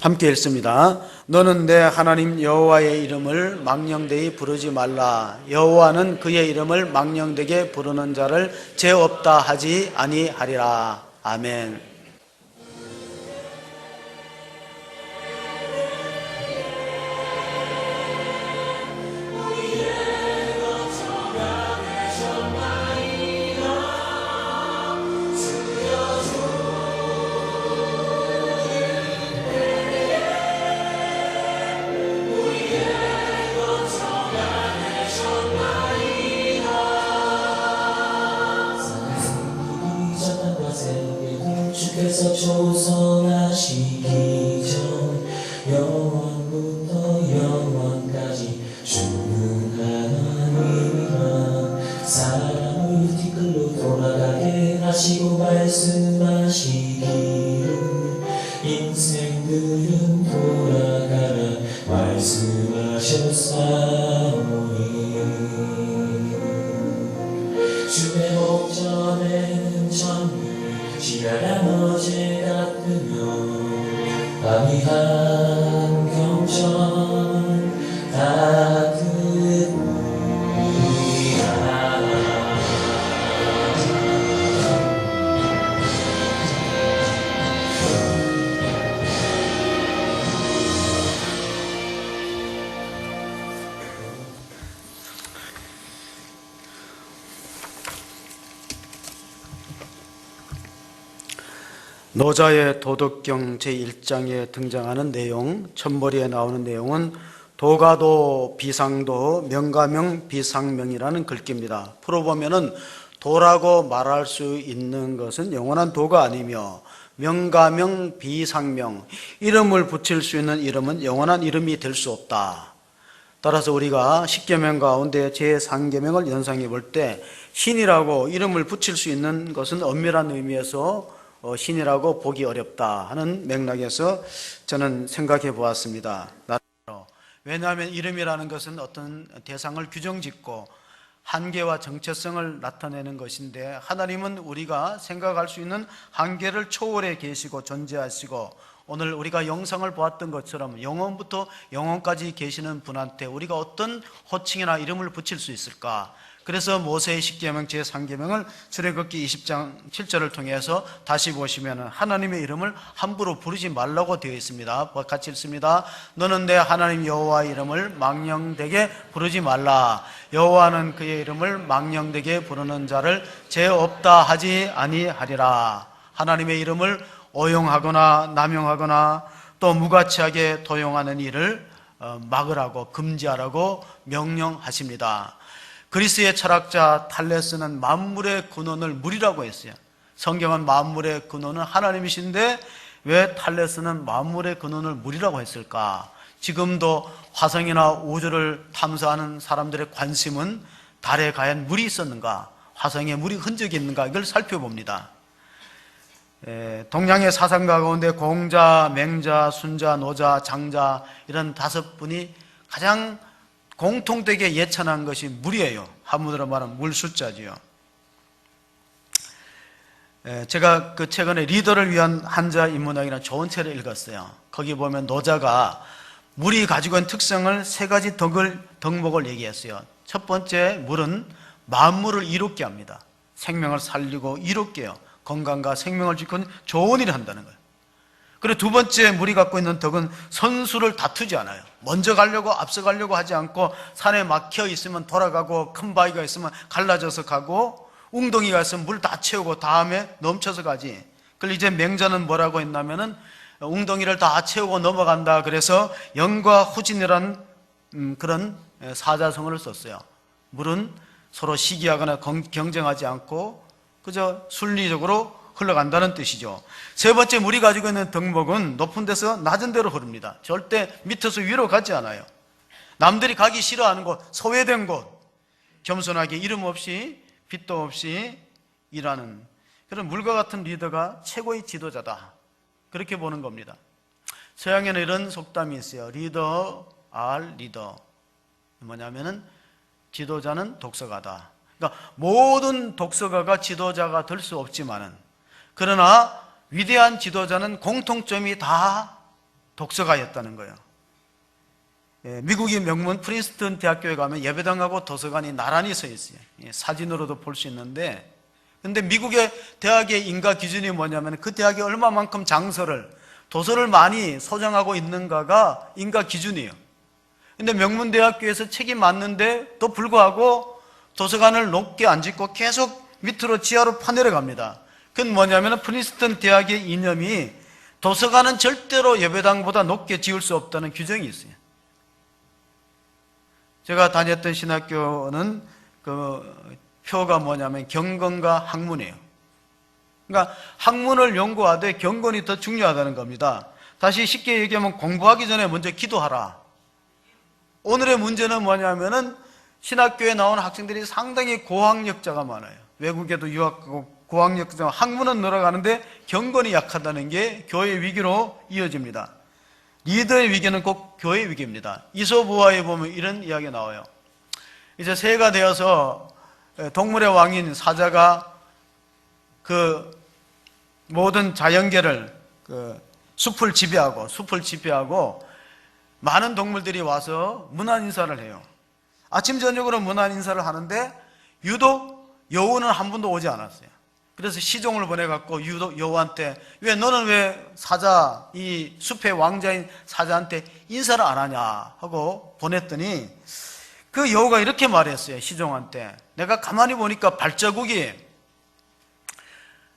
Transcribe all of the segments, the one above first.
함께 읽습니다. 너는 내 하나님 여호와의 이름을 망령되이 부르지 말라. 여호와는 그의 이름을 망령되게 부르는 자를 죄 없다 하지 아니하리라. 아멘. 주께서 조성하시기 전 영원부터 영원까지 주는 하나님이라. 사람을 뒤끌로 돌아가게 하시고 말씀하시기를 인생들은 돌아가라 말씀하셨사오니. 주의 목전에는 천리 지나간 어제 같으며 밤이 한경천 같으리라. 노자의 도덕경 제1장에 등장하는 내용, 첫머리에 나오는 내용은 도가도 비상도 명가명 비상명이라는 글귀입니다. 풀어보면은 도라고 말할 수 있는 것은 영원한 도가 아니며 명가명 비상명, 이름을 붙일 수 있는 이름은 영원한 이름이 될 수 없다. 따라서 우리가 십계명 가운데 제3계명을 연상해 볼 때 신이라고 이름을 붙일 수 있는 것은 엄밀한 의미에서 신이라고 보기 어렵다 하는 맥락에서 저는 생각해 보았습니다. 왜냐하면 이름이라는 것은 어떤 대상을 규정짓고 한계와 정체성을 나타내는 것인데, 하나님은 우리가 생각할 수 있는 한계를 초월해 계시고 존재하시고, 오늘 우리가 영상을 보았던 것처럼 영원부터 영원까지 계시는 분한테 우리가 어떤 호칭이나 이름을 붙일 수 있을까? 그래서 모세의 십계명 제3계명을 출애굽기 20장 7절을 통해서 다시 보시면 하나님의 이름을 함부로 부르지 말라고 되어 있습니다. 같이 읽습니다. 너는 내 하나님 여호와의 이름을 망령되게 부르지 말라. 여호와는 그의 이름을 망령되게 부르는 자를 죄 없다 하지 아니하리라. 하나님의 이름을 오용하거나 남용하거나 또 무가치하게 도용하는 일을 막으라고, 금지하라고 명령하십니다. 그리스의 철학자 탈레스는 만물의 근원을 물이라고 했어요. 성경은 만물의 근원은 하나님이신데 왜 탈레스는 만물의 근원을 물이라고 했을까? 지금도 화성이나 우주를 탐사하는 사람들의 관심은 달에 과연 물이 있었는가, 화성에 물이 흔적이 있는가, 이걸 살펴봅니다. 동양의 사상가 가운데 공자, 맹자, 순자, 노자, 장자 이런 5분이 가장 공통되게 예찬한 것이 물이에요. 한문으로 말하면 물 숫자지요. 제가 최근에 리더를 위한 한자 인문학이라는 좋은 책을 읽었어요. 거기 보면 노자가 물이 가지고 있는 특성을 3가지 덕목을 얘기했어요. 첫 번째, 물은 만물을 이롭게 합니다. 생명을 살리고 이롭게 해요. 건강과 생명을 지키는 좋은 일을 한다는 거예요. 그리고 두 번째, 물이 갖고 있는 덕은 선수를 다투지 않아요. 먼저 가려고, 앞서 가려고 하지 않고, 산에 막혀 있으면 돌아가고, 큰 바위가 있으면 갈라져서 가고, 웅덩이가 있으면 물 다 채우고 다음에 넘쳐서 가지. 그걸 이제 맹자는 뭐라고 했냐면은 웅덩이를 다 채우고 넘어간다. 그래서 영과 후진이라는 그런 사자성어를 썼어요. 물은 서로 시기하거나 경쟁하지 않고 그저 순리적으로 흘러간다는 뜻이죠. 세 번째, 물이 가지고 있는 덕목은 높은 데서 낮은 데로 흐릅니다. 절대 밑에서 위로 가지 않아요. 남들이 가기 싫어하는 곳, 소외된 곳, 겸손하게 이름 없이 빚도 없이 일하는 그런 물과 같은 리더가 최고의 지도자다, 그렇게 보는 겁니다. 서양에는 이런 속담이 있어요. 리더 알 리더. 뭐냐면은 지도자는 독서가다. 그러니까 모든 독서가가 지도자가 될 수 없지만은, 그러나 위대한 지도자는 공통점이 다 독서가였다는 거예요. 미국의 명문 프린스턴 대학교에 가면 예배당하고 도서관이 나란히 서 있어요. 사진으로도 볼 수 있는데, 근데 미국의 대학의 인가 기준이 뭐냐면 그 대학이 얼마만큼 도서를 많이 소장하고 있는가가 인가 기준이에요. 근데 명문 대학교에서 책이 많는데 또 불구하고 도서관을 높게 안 짓고 계속 밑으로 지하로 파내려갑니다. 그건 뭐냐면 프린스턴 대학의 이념이 도서관은 절대로 예배당보다 높게 지을 수 없다는 규정이 있어요. 제가 다녔던 신학교는 그 표가 뭐냐면 경건과 학문이에요. 그러니까 학문을 연구하되 경건이 더 중요하다는 겁니다. 다시 쉽게 얘기하면 공부하기 전에 먼저 기도하라. 오늘의 문제는 뭐냐면은 신학교에 나온 학생들이 상당히 고학력자가 많아요. 외국에도 유학하고 고학력자, 학문은 늘어가는데 경건이 약하다는 게 교회의 위기로 이어집니다. 리더의 위기는 꼭 교회의 위기입니다. 이솝우화에 보면 이런 이야기가 나와요. 이제 새해가 되어서 동물의 왕인 사자가 그 모든 자연계를 숲을 지배하고 많은 동물들이 와서 문안 인사를 해요. 아침 저녁으로 문안 인사를 하는데 유독 여우는 한 번도 오지 않았어요. 그래서 시종을 보내갖고 여우한테 너는 왜 사자, 이 숲의 왕자인 사자한테 인사를 안 하냐 하고 보냈더니 그 여우가 이렇게 말했어요. 시종한테, 내가 가만히 보니까 발자국이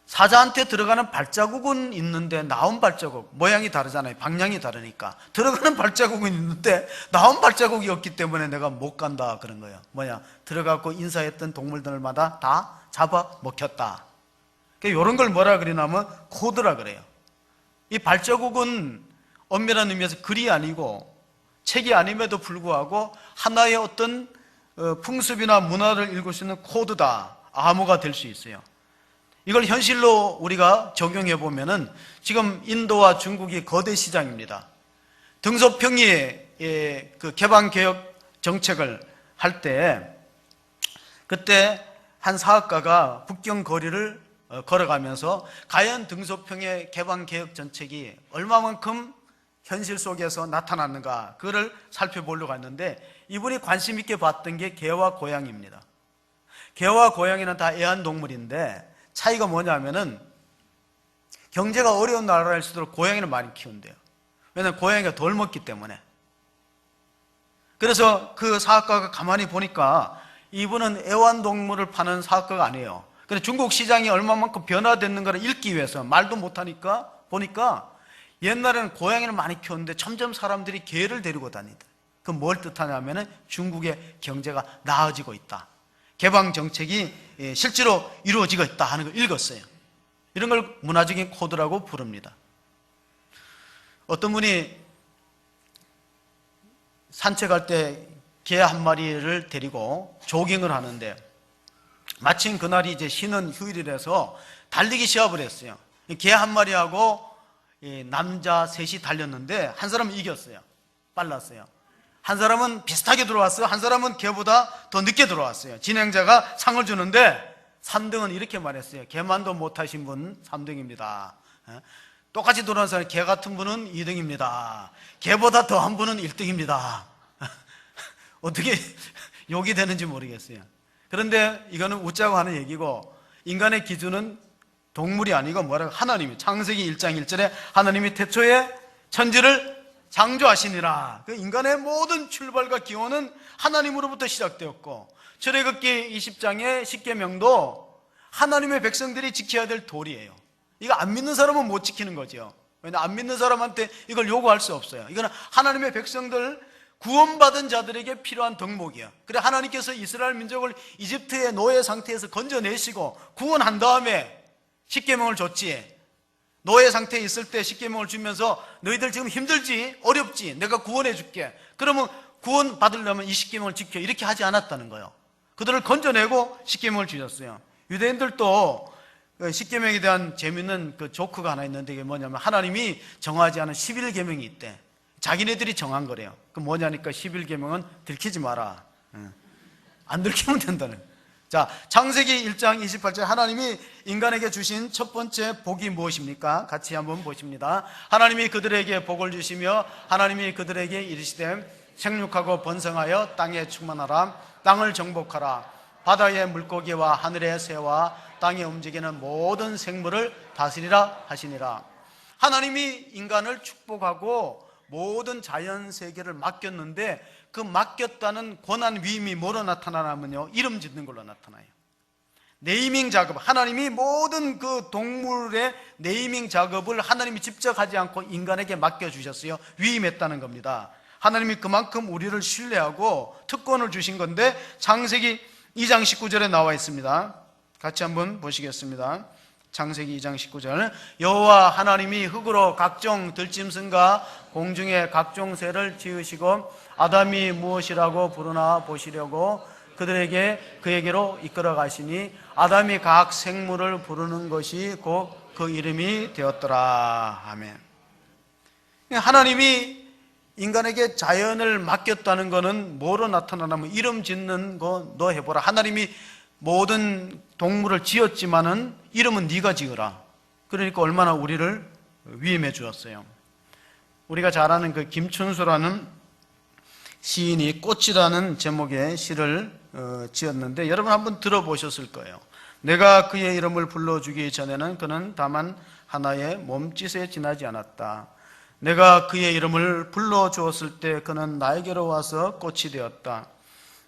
사자한테 들어가는 발자국은 있는데 나온 발자국, 모양이 다르잖아요. 방향이 다르니까 들어가는 발자국은 있는데 나온 발자국이 없기 때문에 내가 못 간다 그런 거예요. 들어가고 인사했던 동물들마다 다 잡아먹혔다. 이런 걸 뭐라 그러냐면 코드라 그래요. 이 발자국은 엄밀한 의미에서 글이 아니고 책이 아님에도 불구하고 하나의 어떤 풍습이나 문화를 읽을 수 있는 코드다, 암호가 될 수 있어요. 이걸 현실로 우리가 적용해 보면은 지금 인도와 중국이 거대 시장입니다. 등소평이 그 개방개혁 정책을 할 때 그때 한 사학가가 북경 거리를 걸어가면서 과연 등소평의 개방개혁 정책이 얼마만큼 현실 속에서 나타났는가, 그거를 살펴보려고 했는데 이분이 관심 있게 봤던 게 개와 고양이입니다. 개와 고양이는 다 애완동물인데 차이가 뭐냐면은 경제가 어려운 나라일수록 고양이를 많이 키운대요. 왜냐하면 고양이가 덜 먹기 때문에. 그래서 그 사학가가 가만히 보니까 이분은 애완동물을 파는 사학가가 아니에요. 근데 중국 시장이 얼마만큼 변화됐는가를 읽기 위해서 말도 못하니까 보니까 옛날에는 고양이를 많이 키웠는데 점점 사람들이 개를 데리고 다니다. 그건 뭘 뜻하냐면은 중국의 경제가 나아지고 있다, 개방 정책이 실제로 이루어지고 있다 하는 걸 읽었어요. 이런 걸 문화적인 코드라고 부릅니다. 어떤 분이 산책할 때 개 한 마리를 데리고 조깅을 하는데 마침 그날이 이제 쉬는 휴일이라서 달리기 시합을 했어요. 개 한 마리하고 남자 셋이 달렸는데 한 사람은 이겼어요. 빨랐어요. 한 사람은 비슷하게 들어왔어요. 한 사람은 개보다 더 늦게 들어왔어요. 진행자가 상을 주는데 3등은 이렇게 말했어요. 개만도 못하신 분 3등입니다. 똑같이 들어온 사람, 개 같은 분은 2등입니다. 개보다 더한 분은 1등입니다. 어떻게 욕이 되는지 모르겠어요. 그런데 이거는 웃자고 하는 얘기고, 인간의 기준은 동물이 아니고 뭐라고, 하나님이 창세기 1장 1절에 하나님이 태초에 천지를 창조하시니라. 그 인간의 모든 출발과 기원은 하나님으로부터 시작되었고, 출애굽기 20장의 십계명도 하나님의 백성들이 지켜야 될 도리예요. 이거 안 믿는 사람은 못 지키는 거죠. 왜냐하면 안 믿는 사람한테 이걸 요구할 수 없어요. 이거는 하나님의 백성들, 구원받은 자들에게 필요한 덕목이에요. 그래 하나님께서 이스라엘 민족을 이집트의 노예 상태에서 건져내시고 구원한 다음에 십계명을 줬지. 노예 상태에 있을 때 십계명을 주면서 너희들 지금 힘들지? 어렵지? 내가 구원해 줄게. 그러면 구원 받으려면 이 십계명을 지켜, 이렇게 하지 않았다는 거예요. 그들을 건져내고 십계명을 주셨어요. 유대인들도 십계명에 대한 재미있는 그 조크가 하나 있는데, 이게 뭐냐면 하나님이 정하지 않은 11계명이 있대. 자기네들이 정한 거래요. 그 뭐냐니까 11계명은 들키지 마라. 안 들키면 된다는. 자, 창세기 1장 28절 하나님이 인간에게 주신 첫 번째 복이 무엇입니까? 같이 한번 보십니다. 하나님이 그들에게 복을 주시며 하나님이 그들에게 이르시되 생육하고 번성하여 땅에 충만하라. 땅을 정복하라. 바다의 물고기와 하늘의 새와 땅에 움직이는 모든 생물을 다스리라 하시니라. 하나님이 인간을 축복하고 모든 자연 세계를 맡겼는데 그 맡겼다는 권한 위임이 뭐로 나타나냐면요, 이름 짓는 걸로 나타나요. 네이밍 작업, 하나님이 모든 그 동물의 네이밍 작업을 하나님이 직접 하지 않고 인간에게 맡겨주셨어요. 위임했다는 겁니다. 하나님이 그만큼 우리를 신뢰하고 특권을 주신 건데 창세기 2장 19절에 나와 있습니다. 같이 한번 보시겠습니다. 창세기 2장 19절 여호와 하나님이 흙으로 각종 들짐승과 공중의 각종 새를 지으시고 아담이 무엇이라고 부르나 보시려고 그에게로 이끌어 가시니 아담이 각 생물을 부르는 것이 곧 그 이름이 되었더라. 아멘. 하나님이 인간에게 자연을 맡겼다는 것은 뭐로 나타나냐면 이름 짓는 거 너 해보라. 하나님이 모든 동물을 지었지만은 이름은 네가 지으라. 그러니까 얼마나 우리를 위임해 주었어요. 우리가 잘 아는 그 김춘수라는 시인이 꽃이라는 제목의 시를 지었는데 여러분 한번 들어보셨을 거예요. 내가 그의 이름을 불러주기 전에는 그는 다만 하나의 몸짓에 지나지 않았다. 내가 그의 이름을 불러주었을 때 그는 나에게로 와서 꽃이 되었다.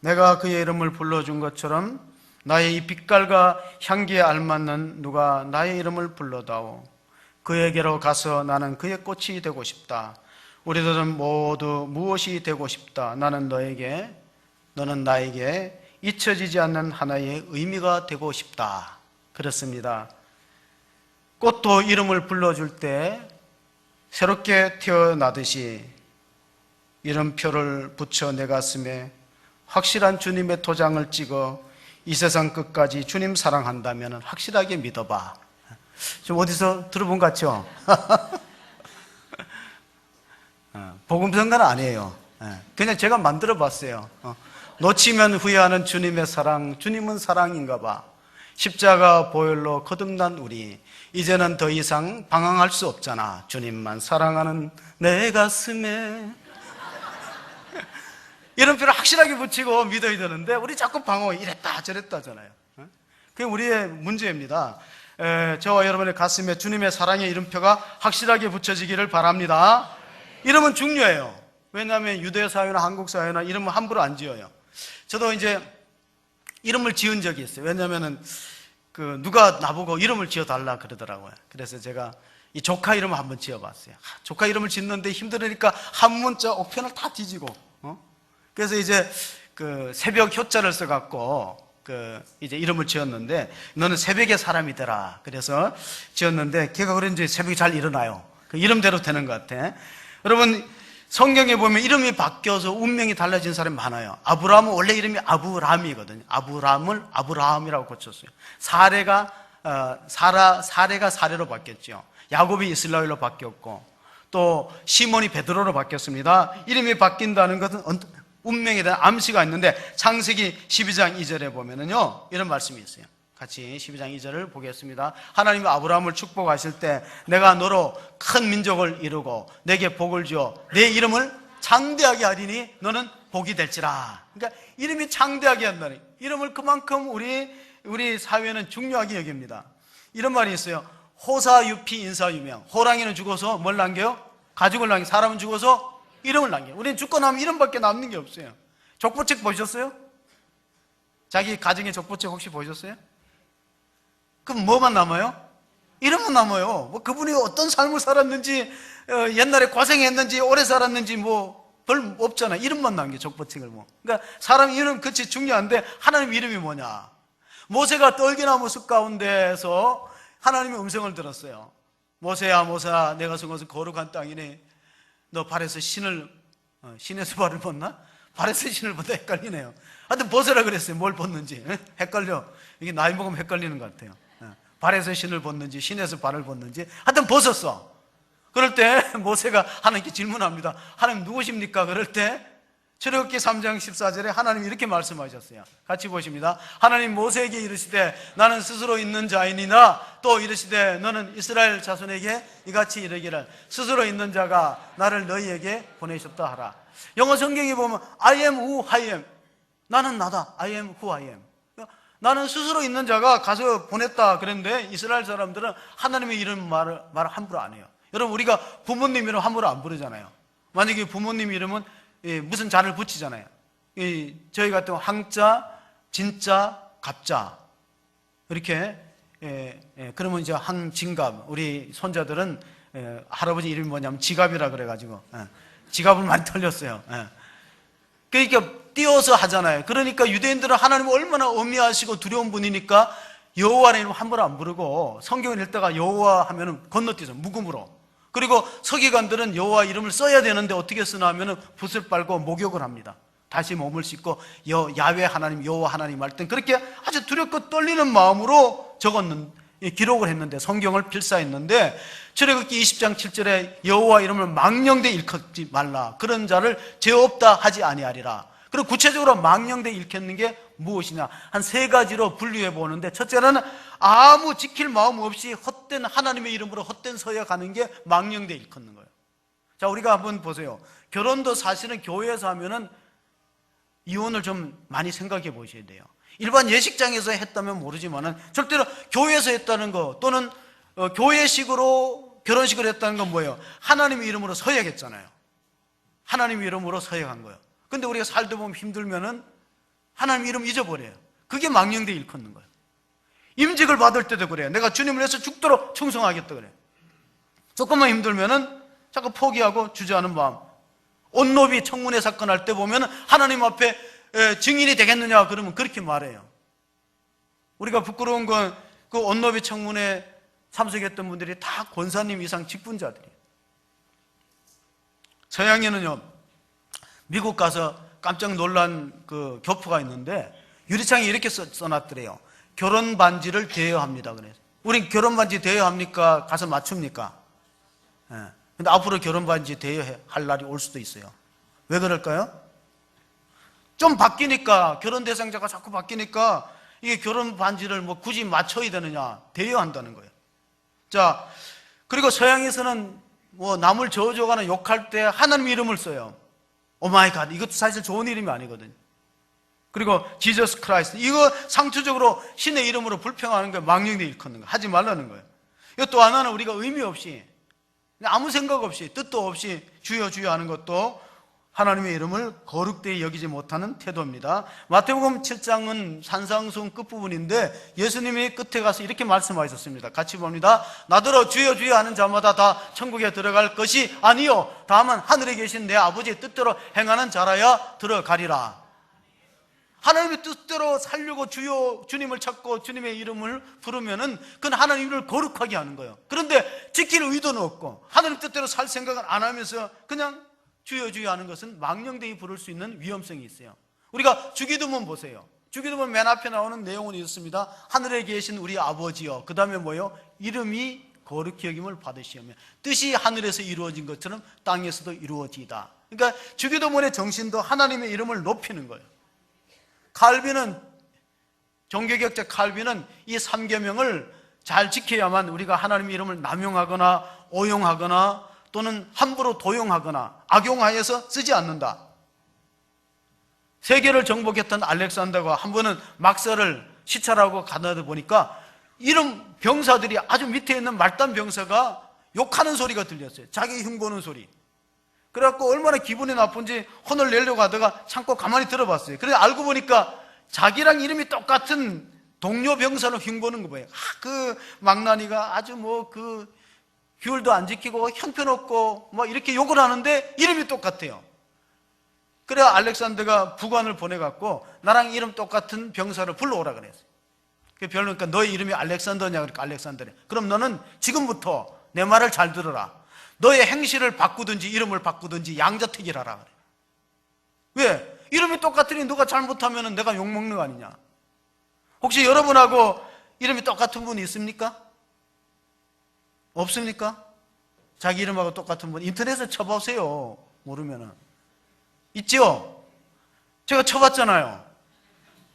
내가 그의 이름을 불러준 것처럼 나의 이 빛깔과 향기에 알맞는 누가 나의 이름을 불러다오. 그에게로 가서 나는 그의 꽃이 되고 싶다. 우리들은 모두 무엇이 되고 싶다. 나는 너에게, 너는 나에게 잊혀지지 않는 하나의 의미가 되고 싶다. 그렇습니다. 꽃도 이름을 불러줄 때 새롭게 태어나듯이 이름표를 붙여 내 가슴에 확실한 주님의 도장을 찍어 이 세상 끝까지 주님 사랑한다면 확실하게 믿어봐. 좀 어디서 들어본 것 같죠? 복음성가는 아니에요. 그냥 제가 만들어 봤어요. 놓치면 후회하는 주님의 사랑, 주님은 사랑인가 봐. 십자가 보혈로 거듭난 우리, 이제는 더 이상 방황할 수 없잖아. 주님만 사랑하는 내 가슴에. 이름표를 확실하게 붙이고 믿어야 되는데 우리 자꾸 방황, 이랬다 저랬다 하잖아요. 그게 우리의 문제입니다. 저와 여러분의 가슴에 주님의 사랑의 이름표가 확실하게 붙여지기를 바랍니다. 이름은 중요해요. 왜냐하면 유대 사회나 한국 사회나 이름은 함부로 안 지어요. 저도 이제 이름을 지은 적이 있어요. 왜냐하면은 누가 나보고 이름을 지어달라 그러더라고요. 그래서 제가 이 조카 이름을 한번 지어봤어요. 조카 이름을 짓는데 힘들으니까 한문자 옥편을 다 뒤지고, 그래서 이제 새벽 효자를 써갖고 이제 이름을 지었는데 너는 새벽의 사람이 되라. 그래서 지었는데 걔가 그런지 새벽에 잘 일어나요. 그 이름대로 되는 것 같아. 여러분 성경에 보면 이름이 바뀌어서 운명이 달라진 사람이 많아요. 아브라함은 원래 이름이 아브람이거든요. 아브람을 아브라함이라고 고쳤어요. 사레가 사레로 바뀌었죠. 야곱이 이스라엘로 바뀌었고 또 시몬이 베드로로 바뀌었습니다. 이름이 바뀐다는 것은 운명에 대한 암시가 있는데 창세기 12장 2절에 보면은요 이런 말씀이 있어요. 같이 12장 2절을 보겠습니다. 하나님이 아브라함을 축복하실 때 내가 너로 큰 민족을 이루고 내게 복을 주어 내 이름을 장대하게 하리니 너는 복이 될지라. 그러니까 이름이 장대하게 한다니, 이름을 그만큼 우리 사회는 중요하게 여깁니다. 이런 말이 있어요. 호사유피 인사유명. 호랑이는 죽어서 뭘 남겨요? 가죽을 남겨. 사람은 죽어서 이름을 남겨요. 우리는 죽고 나면 이름밖에 남는 게 없어요. 족보책 보셨어요? 자기 가정의 족보책 혹시 보셨어요? 그럼 뭐만 남아요? 이름만 남아요. 뭐 그분이 어떤 삶을 살았는지, 옛날에 고생했는지, 오래 살았는지 별 없잖아. 이름만 남겨, 족보책을 그러니까 사람 이름 그치 중요한데 하나님 이름이 뭐냐? 모세가 떨기나무 숲 가운데에서 하나님의 음성을 들었어요. 모세야, 모세야, 내가 선 것은 거룩한 땅이니 너 발에서 신에서 발을 벗나? 발에서 신을 벗다 헷갈리네요. 하여튼 벗으라 그랬어요. 뭘 벗는지. 헷갈려. 이게 나이 먹으면 헷갈리는 것 같아요. 발에서 신을 벗는지 신에서 발을 벗는지 하여튼 벗었어. 그럴 때 모세가 하나님께 질문합니다. 하나님 누구십니까? 그럴 때 출애굽기 3장 14절에 하나님이 이렇게 말씀하셨어요. 같이 보십니다. 하나님 모세에게 이르시되 나는 스스로 있는 자이니라, 또 이르시되 너는 이스라엘 자손에게 이같이 이르기를 스스로 있는 자가 나를 너희에게 보내셨다 하라. 영어 성경에 보면 I am who I am, 나는 나다, I am who I am. 나는 스스로 있는 자가 가서 보냈다 그랬는데 이스라엘 사람들은 하나님의 이름 말을 함부로 안 해요. 여러분, 우리가 부모님 이름 함부로 안 부르잖아요. 만약에 부모님 이름은 무슨 자를 붙이잖아요. 저희 같은 항자, 진자, 갑자 이렇게 그러면 이제 항진갑. 우리 손자들은 할아버지 이름이 뭐냐면 지갑이라 그래가지고 지갑을 많이 털렸어요. 그러니까 띄어서 하잖아요. 그러니까 유대인들은 하나님을 얼마나 엄미하시고 두려운 분이니까 여호와의 이름 함부로 안 부르고 성경을 읽다가 여호와 하면은 건너뛰죠. 묵음으로. 그리고 서기관들은 여호와 이름을 써야 되는데 어떻게 쓰나 하면은 붓을 빨고 목욕을 합니다. 다시 몸을 씻고 야훼 하나님, 여호와 하나님 할 땐 그렇게 아주 두렵고 떨리는 마음으로 기록을 했는데, 성경을 필사했는데, 출애굽기 20장 7절에 여호와 이름을 망령되 일컫지 말라, 그런 자를 죄 없다 하지 아니하리라. 그리고 구체적으로 망령되 일컫는 게 무엇이냐, 한 세 가지로 분류해 보는데, 첫째는 아무 지킬 마음 없이 헛된 하나님의 이름으로 헛된 서약하는 게 망령되 일컫는 거예요. 자, 우리가 한번 보세요. 결혼도 사실은 교회에서 하면은 이혼을 좀 많이 생각해 보셔야 돼요. 일반 예식장에서 했다면 모르지만은 절대로 교회에서 했다는 거, 또는 교회식으로 결혼식을 했다는 건 뭐예요? 하나님의 이름으로 서약했잖아요. 하나님의 이름으로 서약한 거예요. 근데 우리가 살다 보면 힘들면은 하나님 이름 잊어버려요. 그게 망령되 일컫는 거예요. 임직을 받을 때도 그래요. 내가 주님을 위해서 죽도록 충성하겠다 그래요. 조금만 힘들면은 자꾸 포기하고 주저하는 마음. 온노비 청문회 사건 할 때 보면 하나님 앞에 증인이 되겠느냐 그러면 그렇게 말해요. 우리가 부끄러운 건 그 온노비 청문회 참석했던 분들이 다 권사님 이상 직분자들이에요. 서양에는요, 미국 가서 깜짝 놀란 그 교포가 있는데 유리창에 이렇게 써놨더래요. 결혼 반지를 대여합니다. 그래서 우린 결혼 반지 대여합니까? 가서 맞춥니까? 근데 앞으로 결혼 반지 대여할 날이 올 수도 있어요. 왜 그럴까요? 좀 바뀌니까, 결혼 대상자가 자꾸 바뀌니까 이게 결혼 반지를 뭐 굳이 맞춰야 되느냐, 대여한다는 거예요. 자, 그리고 서양에서는 뭐 남을 저주하거나 욕할 때 하나님 이름을 써요. 오 마이 갓, 이것도 사실 좋은 이름이 아니거든요. 그리고 지저스 크라이스트, 이거 상투적으로 신의 이름으로 불평하는 거예요. 망령되 일컫는 거, 하지 말라는 거예요. 이거 또 하나는 우리가 의미 없이, 아무 생각 없이, 뜻도 없이 주여 주여 하는 것도 하나님의 이름을 거룩되이 여기지 못하는 태도입니다. 마태복음 7장은 산상수훈 끝부분인데 예수님이 끝에 가서 이렇게 말씀하셨습니다. 같이 봅니다. 나더러 주여 주여 하는 자마다 다 천국에 들어갈 것이 아니요 다만 하늘에 계신 내 아버지의 뜻대로 행하는 자라야 들어가리라. 하나님의 뜻대로 살려고 주님을 찾고 주님의 이름을 부르면은 그건 하나님 이름을 거룩하게 하는 거예요. 그런데 지킬 의도는 없고 하나님 뜻대로 살 생각을 안 하면서 그냥 주여 주여 하는 것은 망령되이 부를 수 있는 위험성이 있어요. 우리가 주기도문 보세요. 주기도문 맨 앞에 나오는 내용은 이렇습니다. 하늘에 계신 우리 아버지여, 그 다음에 뭐예요? 이름이 거룩히 여김을 받으시오며 뜻이 하늘에서 이루어진 것처럼 땅에서도 이루어지이다. 그러니까 주기도문의 정신도 하나님의 이름을 높이는 거예요. 칼빈은, 종교개혁자 칼빈은 이 3계명을 잘 지켜야만 우리가 하나님의 이름을 남용하거나 오용하거나 또는 함부로 도용하거나 악용하여서 쓰지 않는다. 세계를 정복했던 알렉산더가 한 번은 막사를 시찰하고 가다 보니까 이름 병사들이 아주 밑에 있는 말단 병사가 욕하는 소리가 들렸어요. 자기 흉보는 소리. 그래갖고 얼마나 기분이 나쁜지 혼을 내려고 하다가 참고 가만히 들어봤어요. 그래서 알고 보니까 자기랑 이름이 똑같은 동료 병사를 흉보는 거예요. 그 망나니가 아주 규율도 안 지키고 형편없고 이렇게 욕을 하는데 이름이 똑같아요. 그래 알렉산더가 부관을 보내갖고 나랑 이름 똑같은 병사를 불러오라 그랬어요. 그러니까 너의 이름이 알렉산더냐? 그러니까 알렉산더래. 그럼 너는 지금부터 내 말을 잘 들어라. 너의 행실을 바꾸든지 이름을 바꾸든지 양자택일 하라 그래. 왜? 이름이 똑같으니 너가 잘못하면 내가 욕먹는 거 아니냐? 혹시 여러분하고 이름이 똑같은 분이 있습니까? 없습니까? 자기 이름하고 똑같은 분 인터넷에 쳐보세요. 모르면은 있죠? 제가 쳐봤잖아요.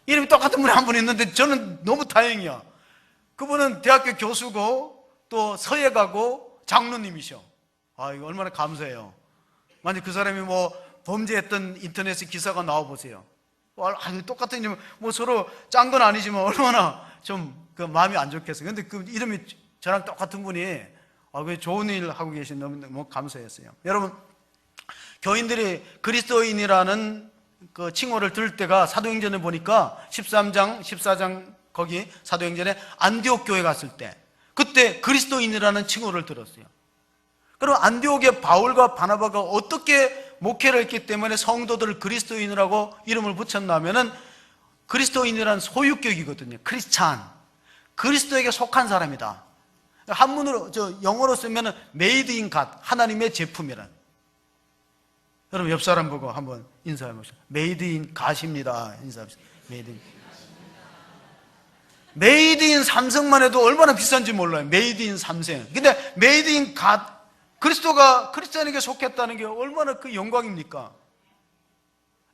이름이 똑같은 분이 한 분 있는데 저는 너무 다행이야. 그분은 대학교 교수고 또 서예가고 장로님이셔. 아, 이거 얼마나 감사해요. 만약 그 사람이 뭐 범죄했던 인터넷에 기사가 나와보세요. 똑같은 이름, 뭐 서로 짠 건 아니지만 얼마나 좀 그 마음이 안 좋겠어요. 근데 그 이름이 저랑 똑같은 분이 왜 좋은 일 하고 계신 너무 감사했어요. 여러분, 교인들이 그리스도인이라는 그 칭호를 들을 때가 사도행전에 보니까 13장, 14장 거기 사도행전에 안디옥 교회 갔을 때 그때 그리스도인이라는 칭호를 들었어요. 그럼 안디옥의 바울과 바나바가 어떻게 목회를 했기 때문에 성도들을 그리스도인이라고 이름을 붙였냐면은 그리스도인이라는 소유격이거든요. 크리스찬, 그리스도에게 속한 사람이다. 한문으로 영어로 쓰면은 made in God, 하나님의 제품이란. 여러분 옆 사람 보고 한번 인사해 보시죠. made in God입니다. 인사합시다. made in 삼성만 해도 얼마나 비싼지 몰라요. made in 삼성. 근데 made in God, 그리스도가 크리스찬에게 속했다는 게 얼마나 그 영광입니까?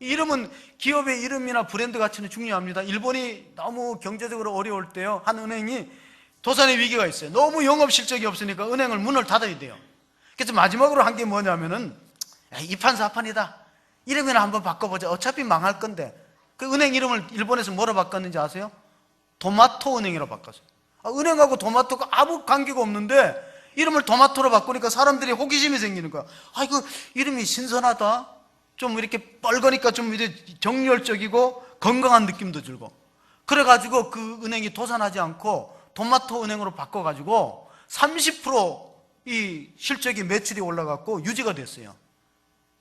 이름은 기업의 이름이나 브랜드 가치는 중요합니다. 일본이 너무 경제적으로 어려울 때요, 한 은행이 도산의 위기가 있어요. 너무 영업 실적이 없으니까 은행을 문을 닫아야 돼요. 그래서 마지막으로 한 게 뭐냐면은 이판사판이다. 이름이나 한번 바꿔보자. 어차피 망할 건데. 그 은행 이름을 일본에서 뭐로 바꿨는지 아세요? 도마토 은행이라고 바꿨어요. 은행하고 도마토가 아무 관계가 없는데 이름을 도마토로 바꾸니까 사람들이 호기심이 생기는 거야. 이거 이름이 신선하다. 좀 이렇게 뻘거니까 좀 이제 정열적이고 건강한 느낌도 들고. 그래가지고 그 은행이 도산하지 않고 도마토 은행으로 바꿔가지고 30% 실적이 매출이 올라갔고 유지가 됐어요.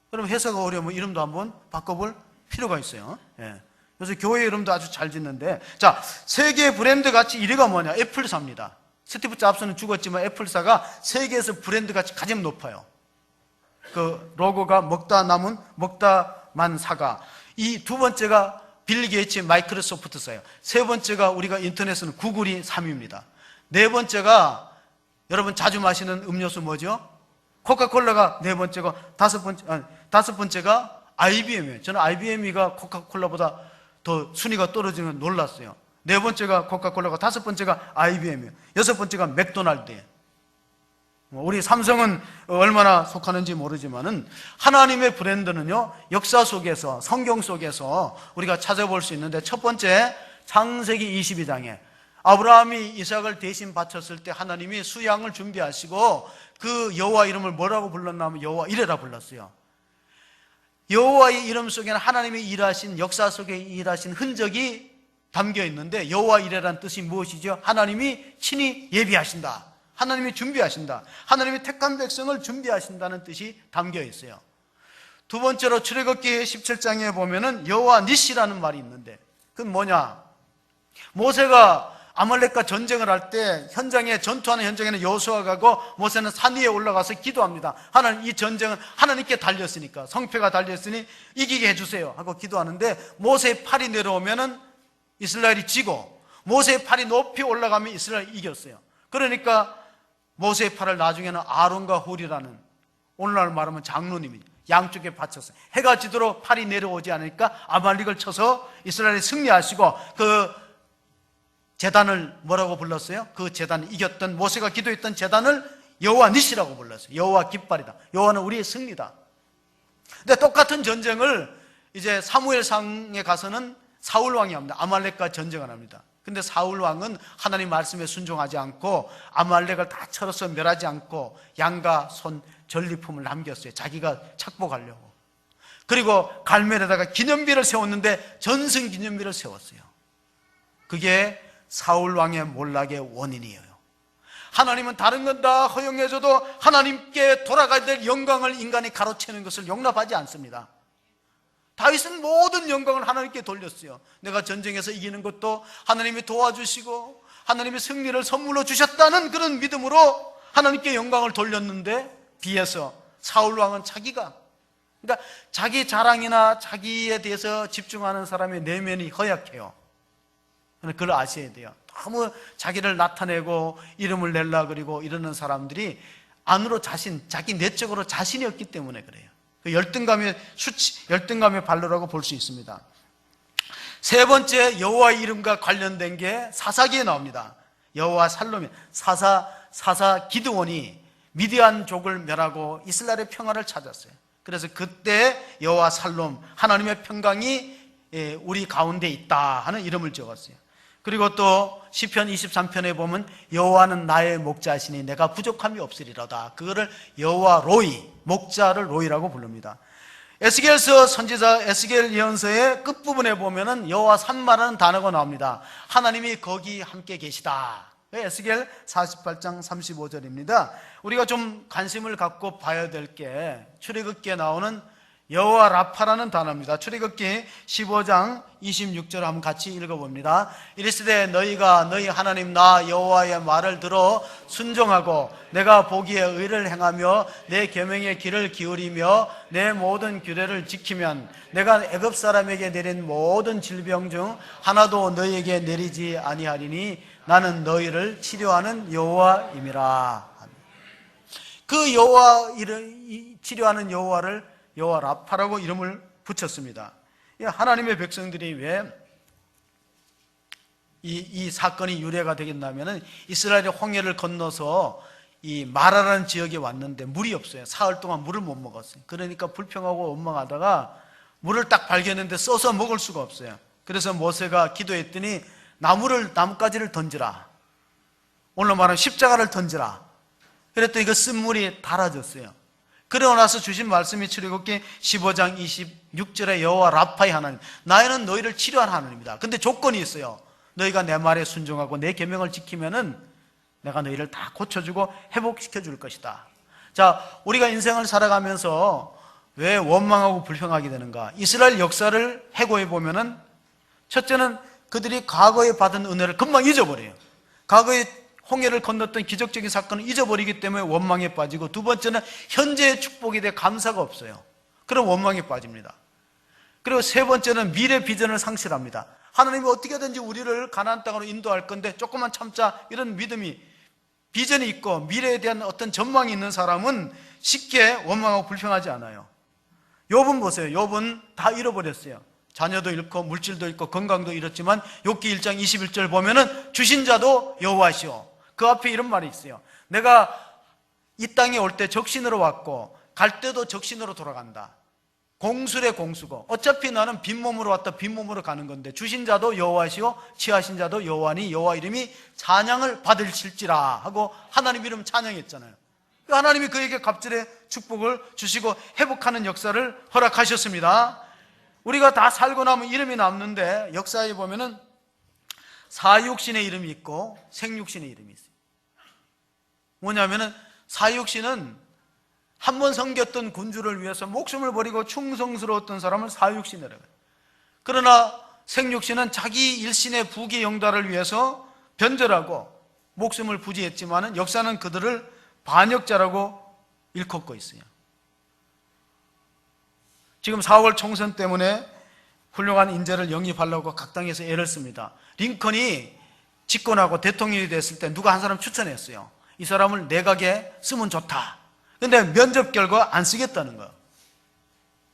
그럼 회사가 어려우면 이름도 한번 바꿔볼 필요가 있어요. 예. 그래서 교회 이름도 아주 잘 짓는데, 자, 세계 브랜드 가치 1위가 뭐냐? 애플사입니다. 스티브 잡스는 죽었지만 애플사가 세계에서 브랜드 가치 가장 높아요. 그 로고가 먹다 남은 먹다만 사과. 이 두 번째가 빌 게이츠의 마이크로소프트사예요. 세 번째가 우리가 인터넷은 구글이 3위입니다. 네 번째가 여러분 자주 마시는 음료수 뭐죠? 코카콜라가 네 번째고 다섯 번째가 IBM이에요. 저는 IBM이가 코카콜라보다 더 순위가 떨어지는 건 놀랐어요. 네 번째가 코카콜라고 다섯 번째가 IBM이에요. 여섯 번째가 맥도날드예요. 우리 삼성은 얼마나 속하는지 모르지만은 하나님의 브랜드는요, 역사 속에서, 성경 속에서 우리가 찾아볼 수 있는데, 첫 번째 창세기 22장에 아브라함이 이삭을 대신 바쳤을 때 하나님이 수양을 준비하시고 그 여호와 이름을 뭐라고 불렀냐면 여호와 이레라 불렀어요. 여호와의 이름 속에는 하나님이 일하신, 역사 속에 일하신 흔적이 담겨 있는데, 여호와 이레라는 뜻이 무엇이죠? 하나님이 친히 예비하신다. 하나님이 준비하신다. 하나님이 택한 백성을 준비하신다는 뜻이 담겨 있어요. 두 번째로 출애굽기 17장에 보면은 여호와 니시라는 말이 있는데, 그건 뭐냐? 모세가 아말렉과 전쟁을 할 때 현장에, 전투하는 현장에는 여호수아가 가고 모세는 산 위에 올라가서 기도합니다. 하나님, 이 전쟁은 하나님께 달렸으니까, 성패가 달렸으니 이기게 해주세요 하고 기도하는데, 모세의 팔이 내려오면은 이스라엘이 지고 모세의 팔이 높이 올라가면 이스라엘이 이겼어요. 그러니까 모세의 팔을 나중에는 아론과 홀이라는, 오늘날 말하면 장로님이 양쪽에 받쳤어요. 해가 지도록 팔이 내려오지 않으니까 아말렉을 쳐서 이스라엘이 승리하시고, 그 제단을 뭐라고 불렀어요? 그 제단을 이겼던, 모세가 기도했던 제단을 여호와 니시라고 불렀어요. 여호와 깃발이다. 여호와는 우리의 승리다. 근데 똑같은 전쟁을 이제 사무엘상에 가서는 사울 왕이 합니다. 아말렉과 전쟁을 합니다. 근데 사울 왕은 하나님 말씀에 순종하지 않고 아말렉을 다 쳐서 멸하지 않고 양과 손, 전리품을 남겼어요. 자기가 착복하려고. 그리고 갈멜에다가 기념비를 세웠는데 전승 기념비를 세웠어요. 그게 사울 왕의 몰락의 원인이에요. 하나님은 다른 건 다 허용해줘도 하나님께 돌아가야 될 영광을 인간이 가로채는 것을 용납하지 않습니다. 다윗은 모든 영광을 하나님께 돌렸어요. 내가 전쟁에서 이기는 것도 하나님이 도와주시고 하나님이 승리를 선물로 주셨다는 그런 믿음으로 하나님께 영광을 돌렸는데, 비해서 사울 왕은 자기가, 그러니까 자기 자랑이나 자기에 대해서 집중하는 사람의 내면이 허약해요. 그걸 아셔야 돼요. 너무 자기를 나타내고 이름을 내려 그리고 이러는 사람들이 안으로 자기 내적으로 자신이 없기 때문에 그래요. 그 열등감의 발로라고 볼 수 있습니다. 세 번째, 여호와 이름과 관련된 게 사사기에 나옵니다. 여호와 살롬이 사사 기드온이 미디안족을 멸하고 이스라엘의 평화를 찾았어요. 그래서 그때 여호와 살롬, 하나님의 평강이 우리 가운데 있다 하는 이름을 적었어요. 그리고 또 시편 23편에 보면 여호와는 나의 목자시니 내가 부족함이 없으리로다. 그거를 여호와 로이, 목자를 로이라고 부릅니다. 에스겔서 선지자 에스겔 예언서의 끝부분에 보면은 여호와 산마라는 단어가 나옵니다. 하나님이 거기 함께 계시다. 에스겔 48장 35절입니다. 우리가 좀 관심을 갖고 봐야 될 게 출애굽기에 나오는 여호와 라파라는 단어입니다. 출애굽기 15장 26절 한번 같이 읽어봅니다. 이르시되 너희가 너희 하나님 나 여호와의 말을 들어 순종하고 내가 보기에 의를 행하며 내 계명의 길을 기울이며 내 모든 규례를 지키면 내가 애굽 사람에게 내린 모든 질병 중 하나도 너희에게 내리지 아니하리니 나는 너희를 치료하는 여호와임이라. 그 여호와 치료하는 여호와를 여호와 라파라고 이름을 붙였습니다. 하나님의 백성들이 왜 이 사건이 유래가 되겠냐면은 이스라엘이 홍해를 건너서 이 마라라는 지역에 왔는데 물이 없어요. 사흘 동안 물을 못 먹었어요. 그러니까 불평하고 원망하다가 물을 딱 발견했는데 써서 먹을 수가 없어요. 그래서 모세가 기도했더니 나뭇가지를 던지라. 오늘 말하면 십자가를 던지라. 그랬더니 그 쓴물이 달아졌어요. 그러고 나서 주신 말씀이 출애굽기 15장 26절에 여호와 라파의 하나님, 나는 너희를 치료하는 하나님이다. 근데 조건이 있어요. 너희가 내 말에 순종하고 내 계명을 지키면은 내가 너희를 다 고쳐주고 회복시켜 줄 것이다. 자, 우리가 인생을 살아가면서 왜 원망하고 불평하게 되는가? 이스라엘 역사를 해고해 보면은 첫째는 그들이 과거에 받은 은혜를 금방 잊어버려요. 과거에 홍해를 건넜던 기적적인 사건을 잊어버리기 때문에 원망에 빠지고, 두 번째는 현재의 축복에 대해 감사가 없어요. 그럼 원망에 빠집니다. 그리고 세 번째는 미래 비전을 상실합니다. 하나님이 어떻게든지 우리를 가나안 땅으로 인도할 건데 조금만 참자, 이런 믿음이, 비전이 있고 미래에 대한 어떤 전망이 있는 사람은 쉽게 원망하고 불평하지 않아요. 욥은 보세요. 욥은 다 잃어버렸어요. 자녀도 잃고 물질도 잃고 건강도 잃었지만 욥기 1장 21절 보면은 주신 자도 여호와시오. 그 앞에 이런 말이 있어요. 내가 이 땅에 올 때 적신으로 왔고 갈 때도 적신으로 돌아간다. 공술의 공수고 어차피 나는 빈몸으로 왔다 빈몸으로 가는 건데 주신 자도 여호와시오 취하신 자도 여호와니 여호와 이름이 찬양을 받으실지라 하고 하나님 이름 찬양했잖아요. 하나님이 그에게 갑절의 축복을 주시고 회복하는 역사를 허락하셨습니다. 우리가 다 살고 나면 이름이 남는데 역사에 보면은 사육신의 이름이 있고 생육신의 이름이 있어요. 뭐냐면은 사육신은 한 번 섬겼던 군주를 위해서 목숨을 버리고 충성스러웠던 사람을 사육신이라고 해요. 그러나 생육신은 자기 일신의 부귀 영달을 위해서 변절하고 목숨을 부지했지만은 역사는 그들을 반역자라고 일컫고 있어요. 지금 4월 총선 때문에 훌륭한 인재를 영입하려고 각 당에서 애를 씁니다. 링컨이 집권하고 대통령이 됐을 때 누가 한 사람 추천했어요. 이 사람을 내각에 쓰면 좋다. 근데 면접 결과 안 쓰겠다는 거예요.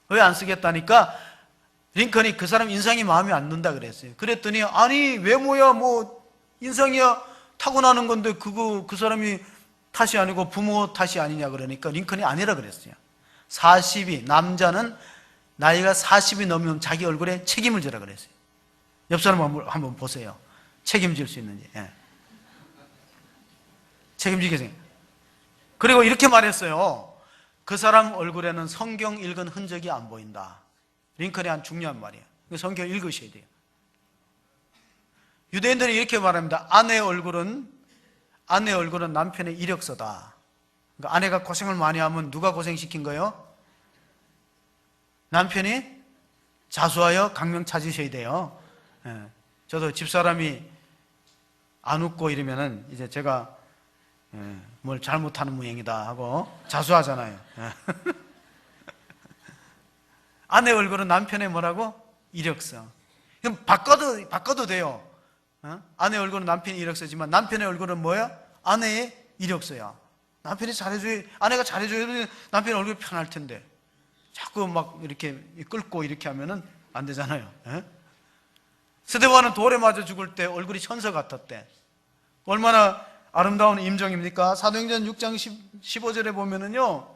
왜 안 쓰겠다니까 링컨이 그 사람 인상이 마음에 안 든다 그랬어요. 그랬더니 아니 외모야 뭐 인상이야 타고나는 건데 그 사람이 탓이 아니고 부모 탓이 아니냐 그러니까 링컨이 아니라 그랬어요. 40이 남자는 나이가 40이 넘으면 자기 얼굴에 책임을 져라 그랬어요. 옆 사람 한번 보세요. 책임질 수 있는지. 예. 책임지게 생겨. 그리고 이렇게 말했어요. 그 사람 얼굴에는 성경 읽은 흔적이 안 보인다. 링컨이 한 중요한 말이에요. 성경 읽으셔야 돼요. 유대인들이 이렇게 말합니다. 아내의 얼굴은 남편의 이력서다. 그러니까 아내가 고생을 많이 하면 누가 고생시킨 거예요? 남편이 자수하여 강명 찾으셔야 돼요. 예. 저도 집사람이 안 웃고 이러면은 이제 제가 뭘 잘못하는 모양이다 하고 자수하잖아요. 아내 얼굴은 남편의 뭐라고? 이력서. 그럼 바꿔도 돼요. 아내 얼굴은 남편의 이력서지만 남편의 얼굴은 뭐야? 아내의 이력서야. 남편이 잘해줘야, 아내가 잘해줘야 남편의 얼굴이 편할 텐데. 자꾸 막 이렇게 끌고 이렇게 하면은 안 되잖아요. 예? 스데반은 돌에 맞아 죽을 때 얼굴이 천사 같았대. 얼마나 아름다운 임종입니까? 사도행전 6장 15절에 보면은요,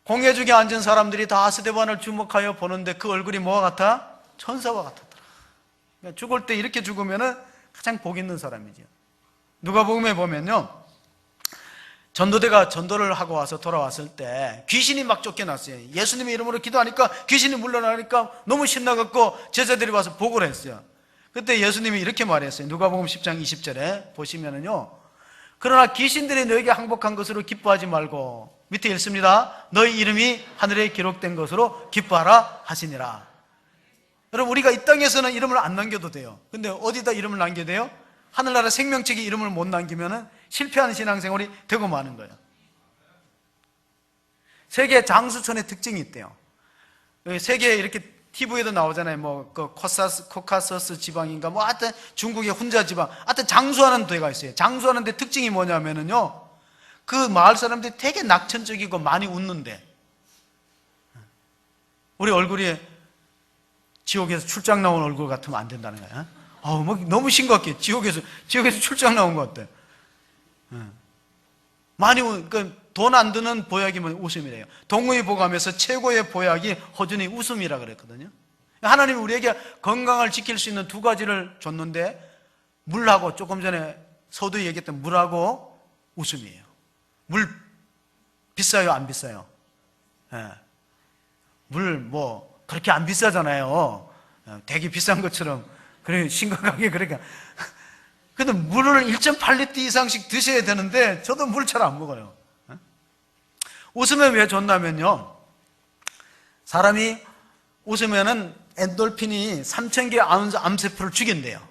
공회중에 앉은 사람들이 다 스데반을 주목하여 보는데 그 얼굴이 뭐와 같아? 천사와 같았더라. 그러니까 죽을 때 이렇게 죽으면은 가장 복 있는 사람이죠. 누가복음에 보면요, 전도대가 전도를 하고 와서 돌아왔을 때 귀신이 막 쫓겨났어요. 예수님의 이름으로 기도하니까 귀신이 물러나니까 너무 신나갖고 제자들이 와서 보고를 했어요. 그때 예수님이 이렇게 말했어요. 누가복음 10장 20절에 보시면은요, 그러나 귀신들이 너에게 항복한 것으로 기뻐하지 말고, 밑에 읽습니다. 너희 이름이 하늘에 기록된 것으로 기뻐하라 하시니라. 여러분, 우리가 이 땅에서는 이름을 안 남겨도 돼요. 근데 어디다 이름을 남겨야 돼요? 하늘나라 생명책에 이름을 못 남기면은 실패하는 신앙생활이 되고 마는 거예요. 세계 장수촌의 특징이 있대요. 세계에 이렇게 TV에도 나오잖아요. 뭐, 코카서스 지방인가, 뭐, 하여튼 중국의 훈자 지방, 하여튼 장수하는 데가 있어요. 장수하는 데 특징이 뭐냐면은요, 그 마을 사람들이 되게 낙천적이고 많이 웃는데, 우리 얼굴이 지옥에서 출장 나온 얼굴 같으면 안 된다는 거야. 뭐 너무 심각해. 지옥에서 출장 나온 것 같아. 많이 돈 안 드는 보약이면 웃음이래요. 동의 보감에서 최고의 보약이 허준이 웃음이라 그랬거든요. 하나님이 우리에게 건강을 지킬 수 있는 두 가지를 줬는데, 물하고, 조금 전에 서두에 얘기했던 물하고 웃음이에요. 물 비싸요, 안 비싸요? 물 뭐 그렇게 안 비싸잖아요. 되게 비싼 것처럼 그래 심각하게 그러니까. 근데 물을 1.8리터 이상씩 드셔야 되는데 저도 물 잘 안 먹어요. 웃으면 왜 좋냐면요, 사람이 웃으면은 엔돌핀이 3,000개 암세포를 죽인대요.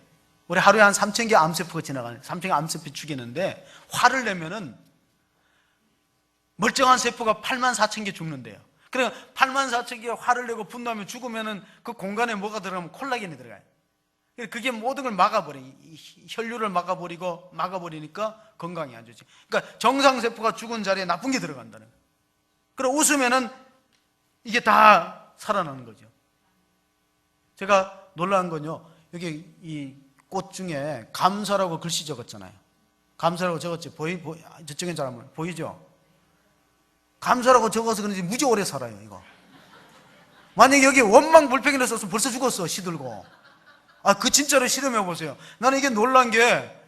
우리 하루에 한 3,000개 암세포가 지나가는, 3,000개 암세포 죽이는데, 화를 내면은 멀쩡한 세포가 84,000개 죽는데요. 그러니까 84,000개가 화를 내고 분노하면 죽으면은 그 공간에 뭐가 들어가면 콜라겐이 들어가요. 그게 모든 걸 막아버려. 혈류를 막아버리니까 건강이 안 좋지. 그러니까 정상세포가 죽은 자리에 나쁜 게 들어간다는 거예요. 그럼 웃으면은 이게 다 살아나는 거죠. 제가 놀라운 건요, 여기 이 꽃 중에 감사라고 글씨 적었잖아요. 감사라고 적었지. 저쪽엔 잘 안 보여요. 보이죠? 감사라고 적어서 그런지 무지 오래 살아요, 이거. 만약에 여기 원망 불평이라 썼으면 벌써 죽었어, 시들고. 그 진짜로 실험해 보세요. 나는 이게 놀란 게,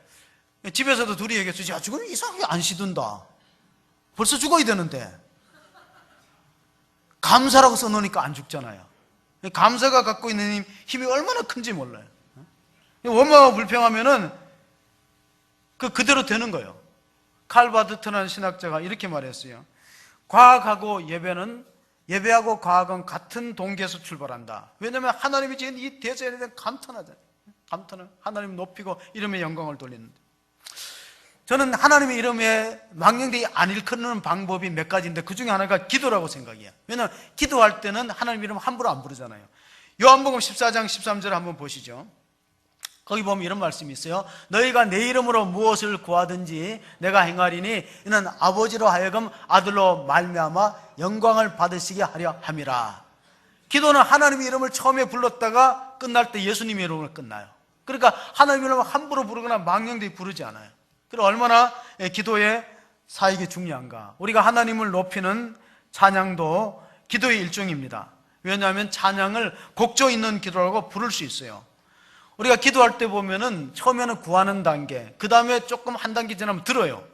집에서도 둘이 얘기했어요. 야, 지금 이상하게 안 시든다. 벌써 죽어야 되는데. 감사라고 써놓으니까 안 죽잖아요. 감사가 갖고 있는 힘이 얼마나 큰지 몰라요. 원망하고 불평하면은 그대로 되는 거예요. 칼바드트라는 신학자가 이렇게 말했어요. 과학하고 예배하고 과학은 같은 동기에서 출발한다. 왜냐하면 하나님이 지은 이 대세에 대한 감탄하잖아요. 감탄은 하나님 높이고 이름의 영광을 돌리는데, 저는 하나님의 이름에 망령되이 안 일컫는 방법이 몇 가지인데 그 중에 하나가 기도라고 생각해요. 왜냐하면 기도할 때는 하나님 이름 함부로 안 부르잖아요. 요한복음 14장 13절 한번 보시죠. 거기 보면 이런 말씀이 있어요. 너희가 내 이름으로 무엇을 구하든지 내가 행하리니 이는 아버지로 하여금 아들로 말미암아 영광을 받으시게 하려 함이라. 기도는 하나님의 이름을 처음에 불렀다가 끝날 때 예수님의 이름으로 끝나요. 그러니까 하나님의 이름을 함부로 부르거나 망령되이 부르지 않아요. 그리고 얼마나 기도의 사역이 중요한가. 우리가 하나님을 높이는 찬양도 기도의 일종입니다. 왜냐하면 찬양을 곡조 있는 기도라고 부를 수 있어요. 우리가 기도할 때 보면은 처음에는 구하는 단계, 그 다음에 조금 한 단계 지나면 들어요.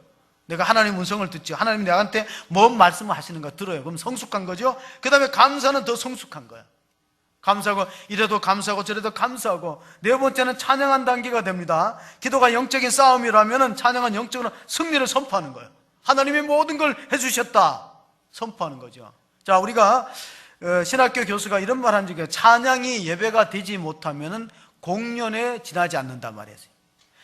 내가 하나님 음성을 듣죠. 하나님 나한테 뭔 말씀을 하시는가 들어요. 그럼 성숙한 거죠. 그 다음에 감사는 더 성숙한 거야. 감사하고 이래도 감사하고 저래도 감사하고, 네 번째는 찬양한 단계가 됩니다. 기도가 영적인 싸움이라면 찬양은 영적으로 승리를 선포하는 거예요. 하나님이 모든 걸 해주셨다 선포하는 거죠. 자, 우리가 신학교 교수가 이런 말 한 적이 있어요. 찬양이 예배가 되지 못하면 공연에 지나지 않는단 말이에요.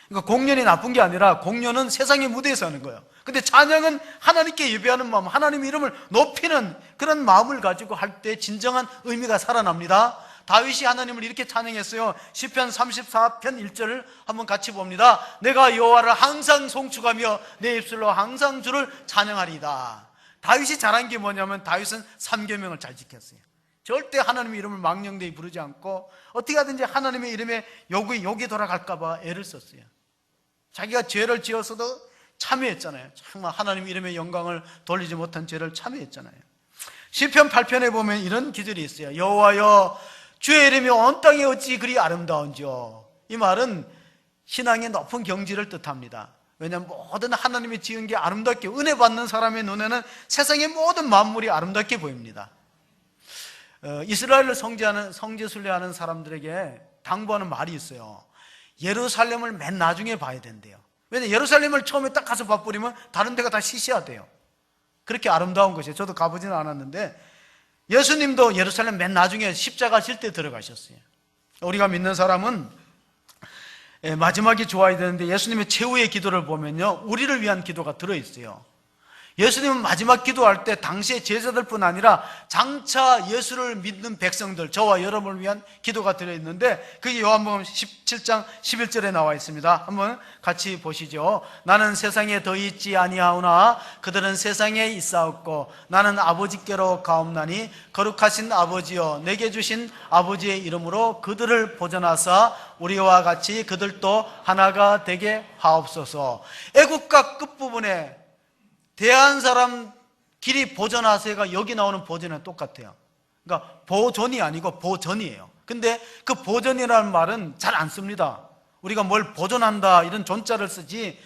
그러니까 공연이 나쁜 게 아니라 공연은 세상의 무대에서 하는 거예요. 근데 찬양은 하나님께 예배하는 마음, 하나님의 이름을 높이는 그런 마음을 가지고 할 때 진정한 의미가 살아납니다. 다윗이 하나님을 이렇게 찬양했어요. 시편 34편 1절을 한번 같이 봅니다. 내가 여호와를 항상 송축하며 내 입술로 항상 주를 찬양하리이다. 다윗이 잘한 게 뭐냐면 다윗은 3계명을 잘 지켰어요. 절대 하나님의 이름을 망령되이 부르지 않고 어떻게 하든지 하나님의 이름에 욕이 돌아갈까 봐 애를 썼어요. 자기가 죄를 지었어도 참여했잖아요. 정말 하나님 이름의 영광을 돌리지 못한 죄를 참여했잖아요. 시편 8편에 보면 이런 기절이 있어요. 여호와여 주의 이름이 온 땅에 어찌 그리 아름다운지요. 이 말은 신앙의 높은 경지를 뜻합니다. 왜냐하면 모든 하나님이 지은 게 아름답게, 은혜 받는 사람의 눈에는 세상의 모든 만물이 아름답게 보입니다. 이스라엘을 성지 순례하는 사람들에게 당부하는 말이 있어요. 예루살렘을 맨 나중에 봐야 된대요. 왜냐하면 예루살렘을 처음에 딱 가서 봐버리면 다른 데가 다 시시하대요. 그렇게 아름다운 것이에요. 저도 가보지는 않았는데 예수님도 예루살렘 맨 나중에 십자가 질 때 들어가셨어요. 우리가 믿는 사람은 마지막이 좋아야 되는데 예수님의 최후의 기도를 보면요, 우리를 위한 기도가 들어있어요. 예수님은 마지막 기도할 때 당시의 제자들뿐 아니라 장차 예수를 믿는 백성들, 저와 여러분을 위한 기도가 들어있는데 그게 요한복음 17장 11절에 나와 있습니다. 한번 같이 보시죠. 나는 세상에 더 있지 아니하오나 그들은 세상에 있사옵고 나는 아버지께로 가옵나니 거룩하신 아버지여 내게 주신 아버지의 이름으로 그들을 보존하사 우리와 같이 그들도 하나가 되게 하옵소서. 애국가 끝부분에 대한 사람 길이 보존하세요가 여기 나오는 보존은 똑같아요. 그러니까 보존이 아니고 보전이에요. 근데 그 보전이라는 말은 잘 안 씁니다. 우리가 뭘 보존한다 이런 존자를 쓰지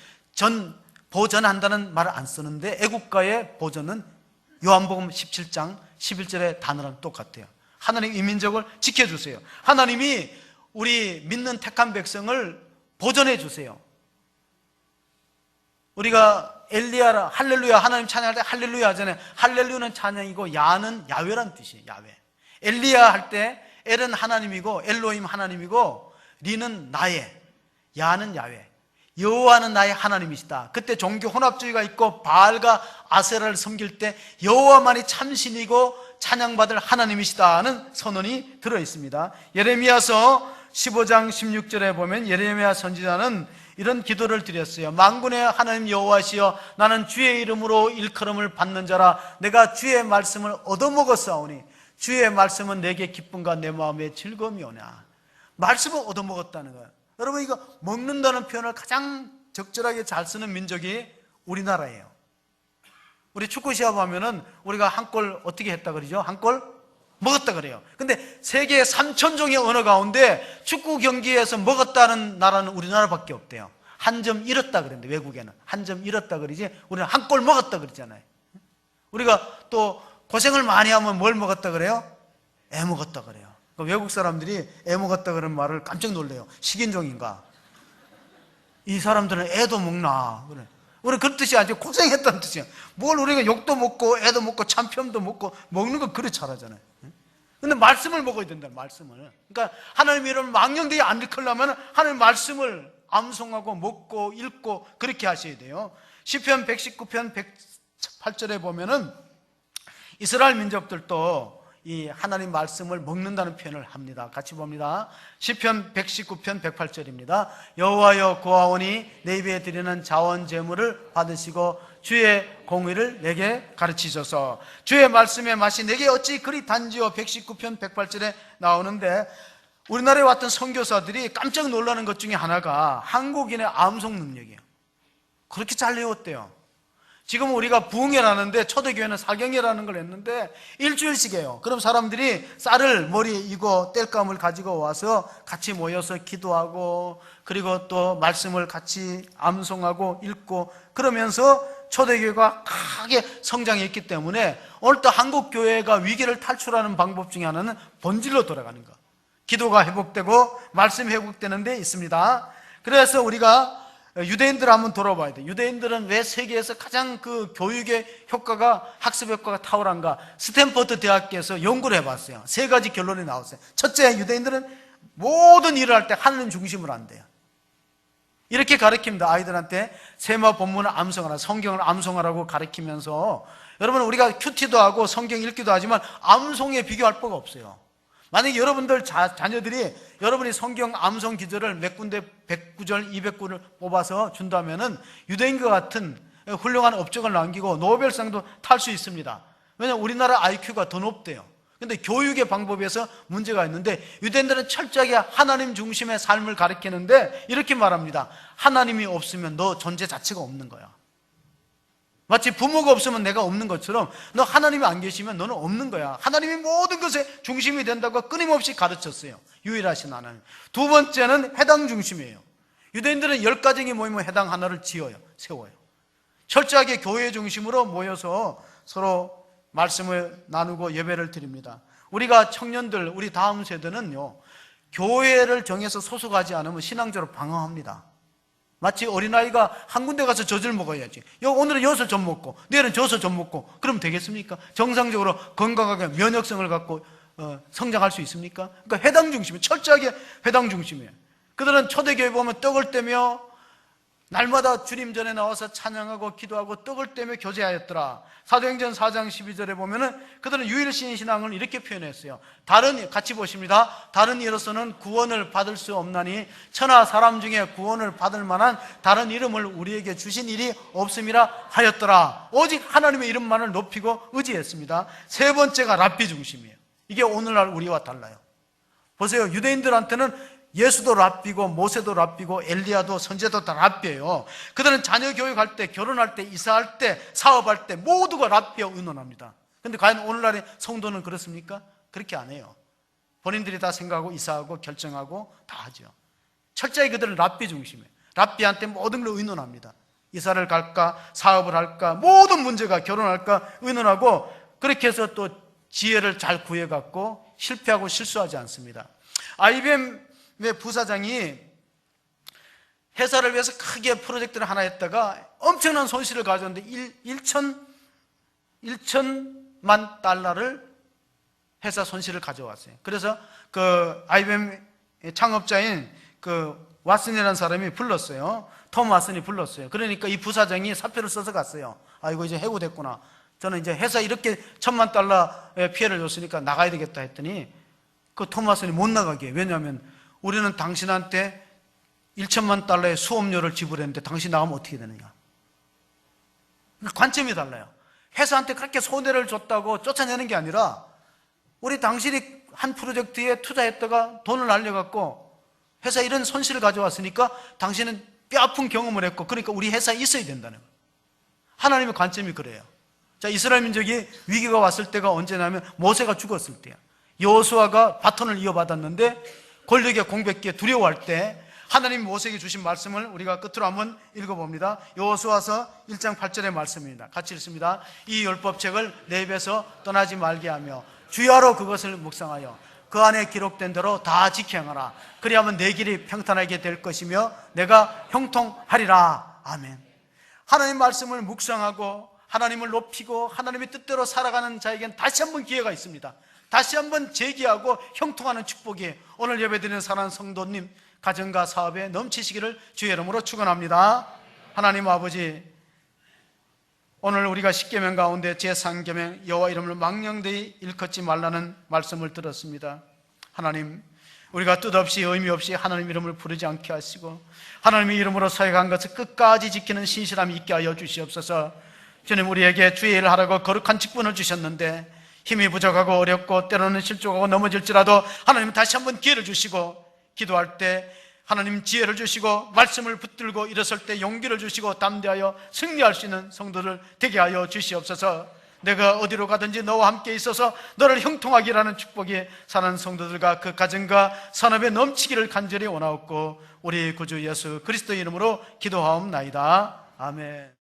보전한다는 말을 안 쓰는데 애국가의 보전은 요한복음 17장 11절의 단어랑 똑같아요. 하나님 이민족을 지켜주세요. 하나님이 우리 믿는 택한 백성을 보존해 주세요. 우리가 엘리야라 할렐루야 하나님 찬양할 때 할렐루야 하잖아요. 할렐루야는 찬양이고 야는 야훼라는 뜻이에요. 야훼. 엘리야 할 때 엘은 하나님이고 엘로힘 하나님이고 리는 나의, 야는 야훼. 여호와는 나의 하나님이시다. 그때 종교 혼합주의가 있고 바알과 아세라를 섬길 때 여호와만이 참신이고 찬양받을 하나님이시다는 선언이 들어있습니다. 예레미야서 15장 16절에 보면 예레미야 선지자는 이런 기도를 드렸어요. 만군의 하나님 여호와시여 나는 주의 이름으로 일컬음을 받는 자라 내가 주의 말씀을 얻어먹었사오니 주의 말씀은 내게 기쁨과 내 마음에 즐거움이오냐. 말씀을 얻어먹었다는 거예요. 여러분 이거 먹는다는 표현을 가장 적절하게 잘 쓰는 민족이 우리나라예요. 우리 축구 시합하면은 우리가 한 골 어떻게 했다 그러죠? 한 골 먹었다 그래요. 근데 세계 3,000종의 언어 가운데 축구 경기에서 먹었다는 나라는 우리나라밖에 없대요. 한 점 잃었다 그랬는데 외국에는 한 점 잃었다 그러지 우리는 한 골 먹었다 그러잖아요. 우리가 또 고생을 많이 하면 뭘 먹었다 그래요? 애 먹었다 그래요. 외국 사람들이 애 먹었다 그런 말을 깜짝 놀래요. 식인종인가? 이 사람들은 애도 먹나? 그래. 우리는 그런 뜻이 아니고 고생했다는 뜻이야. 뭘 우리가 욕도 먹고 애도 먹고 참편도 먹고 먹는 거 그래 잘하잖아요. 근데 말씀을 먹어야 된다, 말씀을. 그러니까 하나님 이름을 망령되이 안 일컬려면 하나님 말씀을 암송하고 먹고 읽고 그렇게 하셔야 돼요. 시편 119편 108절에 보면은 이스라엘 민족들도 이 하나님 말씀을 먹는다는 표현을 합니다. 같이 봅니다. 시편 119편 108절입니다. 여호와여 고아오니 내 입에 드리는 자원 제물을 받으시고 주의 공의를 내게 가르치소서. 주의 말씀의 맛이 내게 어찌 그리 단지요. 119편 108절에 나오는데 우리나라에 왔던 선교사들이 깜짝 놀라는 것 중에 하나가 한국인의 암송 능력이에요. 그렇게 잘 외웠대요. 지금 우리가 부흥회라는데 초대교회는 사경회라는 걸 했는데 일주일씩 해요. 그럼 사람들이 쌀을 머리에 이고 땔감을 가지고 와서 같이 모여서 기도하고 그리고 또 말씀을 같이 암송하고 읽고 그러면서 초대교회가 크게 성장했기 때문에 오늘 또 한국교회가 위기를 탈출하는 방법 중에 하나는 본질로 돌아가는 거. 기도가 회복되고 말씀이 회복되는 데 있습니다. 그래서 우리가 유대인들 한번 돌아봐야 돼. 유대인들은 왜 세계에서 가장 그 교육의 효과가 학습 효과가 탁월한가? 스탠퍼드 대학교에서 연구를 해봤어요. 세 가지 결론이 나왔어요. 첫째, 유대인들은 모든 일을 할 때 하나님 중심으로 한대요. 이렇게 가르칩니다. 아이들한테 세마 본문을 암송하라, 성경을 암송하라고 가르치면서 여러분 우리가 큐티도 하고 성경 읽기도 하지만 암송에 비교할 바가 없어요. 만약에 여러분들 자녀들이 여러분이 성경 암송 기절을 몇 군데 100구절, 200구를 뽑아서 준다면은 유대인과 같은 훌륭한 업적을 남기고 노벨상도 탈 수 있습니다. 왜냐하면 우리나라 IQ가 더 높대요. 근데 교육의 방법에서 문제가 있는데 유대인들은 철저하게 하나님 중심의 삶을 가르치는데 이렇게 말합니다. 하나님이 없으면 너 존재 자체가 없는 거야. 마치 부모가 없으면 내가 없는 것처럼 너 하나님이 안 계시면 너는 없는 거야. 하나님이 모든 것의 중심이 된다고 끊임없이 가르쳤어요. 유일하신 하나님. 두 번째는 해당 중심이에요. 유대인들은 10가정이 모이면 해당 하나를 지어요. 세워요. 철저하게 교회 중심으로 모여서 서로 말씀을 나누고 예배를 드립니다. 우리가 청년들, 우리 다음 세대는요, 교회를 정해서 소속하지 않으면 신앙적으로 방황합니다. 마치 어린아이가 한 군데 가서 젖을 먹어야지. 오늘은 여기서 젖 먹고 내일은 저기서 젖 먹고 그러면 되겠습니까? 정상적으로 건강하게 면역성을 갖고 성장할 수 있습니까? 그러니까 해당 중심이에요. 철저하게 해당 중심이에요. 그들은 초대교회 보면 떡을 떼며 날마다 주님 전에 나와서 찬양하고 기도하고 떡을 떼며 교제하였더라. 사도행전 4장 12절에 보면은 그들은 유일신 신앙을 이렇게 표현했어요. 같이 보십니다. 다른 이로서는 구원을 받을 수 없나니 천하 사람 중에 구원을 받을 만한 다른 이름을 우리에게 주신 일이 없음이라 하였더라. 오직 하나님의 이름만을 높이고 의지했습니다. 세 번째가 랍비 중심이에요. 이게 오늘날 우리와 달라요. 보세요. 유대인들한테는 예수도 랍비고 모세도 랍비고 엘리야도 선지자도 다 랍비예요. 그들은 자녀 교육할 때, 결혼할 때, 이사할 때, 사업할 때 모두가 랍비와 의논합니다. 그런데 과연 오늘날의 성도는 그렇습니까? 그렇게 안 해요. 본인들이 다 생각하고 이사하고 결정하고 다 하죠. 철저히 그들은 랍비 중심이에요. 랍비한테 모든 걸 의논합니다. 이사를 갈까, 사업을 할까, 모든 문제가 결혼할까 의논하고 그렇게 해서 또 지혜를 잘 구해갖고 실패하고 실수하지 않습니다. IBM의 부사장이 회사를 위해서 크게 프로젝트를 하나 했다가 엄청난 손실을 가져왔는데 1천만 달러를 회사 손실을 가져왔어요. 그래서 그 IBM 창업자인 그 왓슨이라는 사람이 불렀어요. 톰 왓슨이 불렀어요. 그러니까 이 부사장이 사표를 써서 갔어요. 아, 이거 이제 해고됐구나. 저는 이제 회사 이렇게 1,000만 달러의 피해를 줬으니까 나가야 되겠다 했더니 그 톰 왓슨이 못 나가게 해요. 왜냐하면 우리는 당신한테 1,000만 달러의 수업료를 지불했는데 당신 나가면 어떻게 되느냐. 관점이 달라요. 회사한테 그렇게 손해를 줬다고 쫓아내는 게 아니라 우리 당신이 한 프로젝트에 투자했다가 돈을 날려갖고 회사 이런 손실을 가져왔으니까 당신은 뼈아픈 경험을 했고 그러니까 우리 회사에 있어야 된다는 거예요. 하나님의 관점이 그래요. 자, 이스라엘 민족이 위기가 왔을 때가 언제냐면 모세가 죽었을 때야. 여호수아가 바톤을 이어받았는데 권력의 공백기에 두려워할 때 하나님 모세에게 주신 말씀을 우리가 끝으로 한번 읽어봅니다. 여호수아서 1장 8절의 말씀입니다. 같이 읽습니다. 이 율법책을 내 입에서 떠나지 말게 하며 주야로 그것을 묵상하여 그 안에 기록된 대로 다 지켜행하라. 그리하면 내 길이 평탄하게 될 것이며 내가 형통하리라. 아멘. 하나님 말씀을 묵상하고 하나님을 높이고 하나님의 뜻대로 살아가는 자에게는 다시 한번 기회가 있습니다. 다시 한번 재기하고 형통하는 축복이 오늘 예배드리는 사랑하는 성도님 가정과 사업에 넘치시기를 주의 이름으로 축원합니다. 하나님 아버지, 오늘 우리가 십계명 가운데 제3계명 여호와 이름을 망령되이 일컫지 말라는 말씀을 들었습니다. 하나님, 우리가 뜻없이 의미 없이 하나님 이름을 부르지 않게 하시고 하나님의 이름으로 서약한 것을 끝까지 지키는 신실함이 있게 하여 주시옵소서. 주님, 우리에게 주의 일을 하라고 거룩한 직분을 주셨는데 힘이 부족하고 어렵고 때로는 실족하고 넘어질지라도 하나님 다시 한번 기회를 주시고 기도할 때 하나님 지혜를 주시고 말씀을 붙들고 일어설 때 용기를 주시고 담대하여 승리할 수 있는 성도들 되게 하여 주시옵소서. 내가 어디로 가든지 너와 함께 있어서 너를 형통하게 하는 축복이 사는 성도들과 그 가정과 산업에 넘치기를 간절히 원하옵고 우리 구주 예수 그리스도의 이름으로 기도하옵나이다. 아멘.